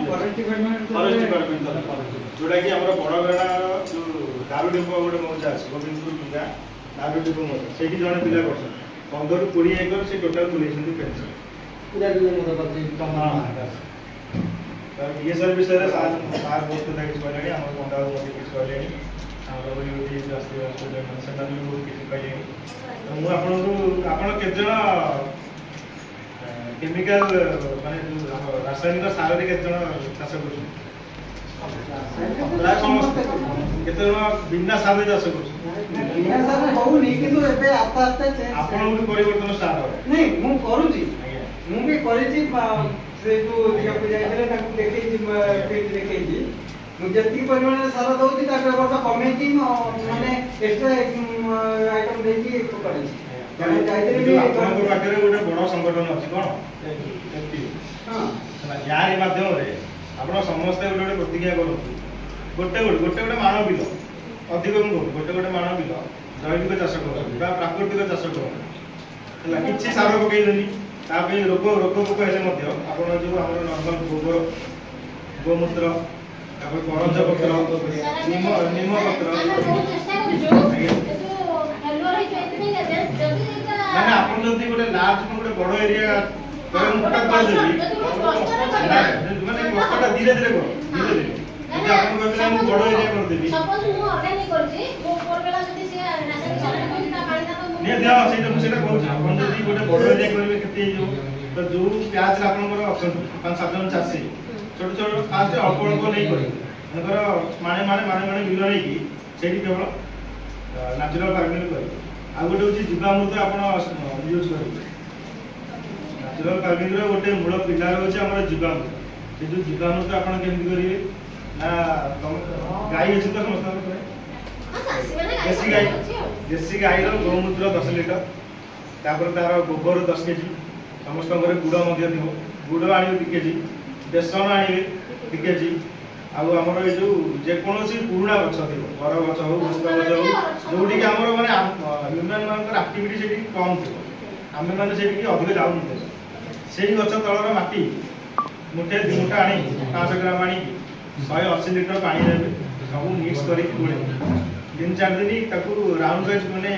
forest department जोटा कि हमर बड़गणा जो दारू डिपो गोटे मौजा अछि गोविंदपुर पूजा दारू डिपो मौजा सेठी जने पिला करछ 15 ରୁ 20 एकड़ से टोटल तुलेछन पेंशन पूरा दिन मत करछि हां ये सर्विस रे सार बहुत तक कहले हमर कोंडा मते किछ कहले हमर यूटी राष्ट्रीय हॉस्पिटल सेंटर में बहुत किछ कहले मु आपण केजन केमिकल माने रासायनिक सार रे केजन चाष करू प्राय समस्त केते बिना सार रे चाष करू बिना सार होउनी किंतु एबे आस्ते आस्ते आपण भी परिवर्तन स्टार्ट हो नहीं मु करूची मु भी करिची से जो दिया जाइले ताकू देखै फील्ड देखै जी मु जति परिमाण सार दउची ता वर्ष कमेची माने एक्स्ट्रा आइटम देकी करिची जाने जाइले भी आपन पाखरे गोटे बड़ संगठन अछि कोन हां यार माध्यम रे आपण समस्त गोटे प्रतिज्ञा करथु गोटे मानव बिल अधिक गोटे मानव बिल जैविक चाष करू बा प्राकृतिक चाष करू किछि सार पकेइदेनी तापे रोग पोक हेले मध्य आपण जो हमर नॉर्मल गोबर गोमूत्र तापर करंज पत्र निम पत्र चेष्टा करू हेलो रे माने आपण जदी गोटे लार्ज गोटे बड़ एरिया करे मुटा कर देबी माने कष्टटा धीरे धीरे करो जदी आपण कहले हम बड़ एरिया कर देबी सपोज मु ऑर्गेनिक करछि मो कोरबेला जदी से रासायनिक सार कोइ ता पानी ता मु ने देहा सेटा मु सेटा कहू आपण जदी गोटे बड़ एरिया करबे केते जो तो जो प्याज रे आपण ऑप्शन 5-7 जन चासी छोट छोट फास्ट अल्प नहीं करी अगर माने बिल नहीं की सेठी केवल नेचुरल फार्मिंग करी आ गोटे होची जीवामृत आपण यूज करी नेचुरल फार्मिंग रो गोटे मूल पिला होची हमर जीवामृत से जो जीवामृत आपण केमति करिवे ना गाय अछि तो समस्त देसी गाय रो गोमूत्र 10 लीटर तापर तार गोबर 10 केजी समस्त घरे गुड़ मध्य दियो गुड़ आनिबे 2 केजी बेसन आनिबे 2 केजी आउ हमर ए जो जे कोनोसी पुराना गछ दियो बर गछ हो मुगा गछ हो जोडी के हमर माने ह्यूमन मानकर एक्टिविटी सेठी कम थियो हमें माने सेठी की अधिक जाउ न सेही गछ तळर माटी मुठे 2 मुठा आनी 500 ग्राम आनी 180 लीटर पानी देबे सब मिक्स करी गुड़े 3-4 दिन ताकू राउंड वाइज माने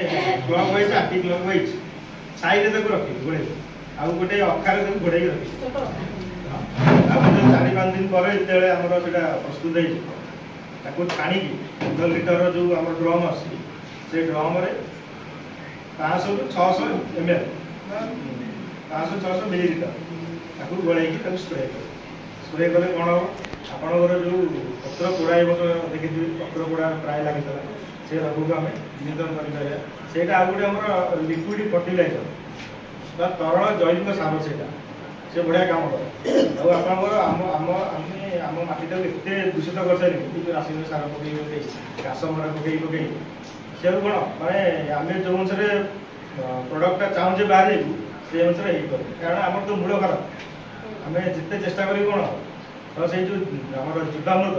clock wise anti clock wise side रे ताकू रखी गुड़े आउ गोटे अखारे ताकू घोड़ाई रखी आपण 4-5 दिन पर इतेले हमर सेटा प्रस्तुत है ताको छाणी की 15 लीटर जो हमर ड्रम अछि से ड्रम रे 500 ରୁ 600 ml 500-600 मिलीलीटर ताको गोळाई की ताको स्प्रे कले कोन आपनकर जो पत्र पोड़ाई बस देखि पत्र पोड़ा प्राय लागितला से रोग को हमें नियंत्रण करि पारे सेटा आ गुटे हमर लिक्विड फर्टिलाइजर बा तरल जैविक सार सेटा से बढ़िया काम करे और आपनकर हम माटीटा एते दूषित कर सारी कि रासायनिक सार पकई घास मरा पकई से कोन माने आमे जो अनुसार प्रोडक्टटा चाहूजे बाहर से अनुसार हे कर कारण हमर तो मूल खराब आमे जिते चेष्टा करी कोन तो से जो हमर जीवामृत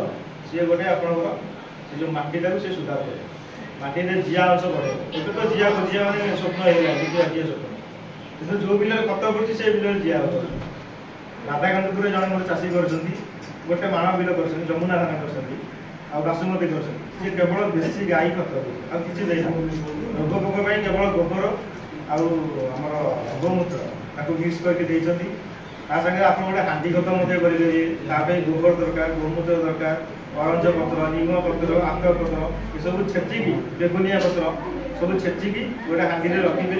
से गोटे आपनकर से जो माटीटा से सुधार करे माटी रे जिया अंश बढ़े एतो तो जिया माने स्वप्न हेला कि स्वप्न किंतु जो बिल खत पड़ती से बिल जिया हो राधाकांतपुर जन गोटे चाषी करछंती गोटे मानव बिल करछंती जमुना धान करछंती आ बासुमती करछंती से केवल देसी गाय खत आ किछि देना रोग पोक पई केवल गोबर आ हमर गोमूत्र ताको मिक्स करके देछंती ता संगे आपण गोटे हांडी खत मते करिले ता पे गोबर दरकार गोमूत्र दरकार करंज पत्र निम पत्र आक पत्र ये सब छेची की बेगुनिया पत्र सब छेची की गोटे हांडी रे रखिबे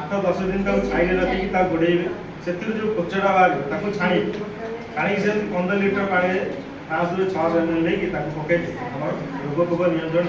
8-10 दिन तक साइड रखी ता गोडेइबे सेतिर जो कोचडा बाहर ताको छाणी से 15 लीटर पानी 500 ରୁ 600 ml लेकी ताको पके हमर रोग पोक नियंत्रण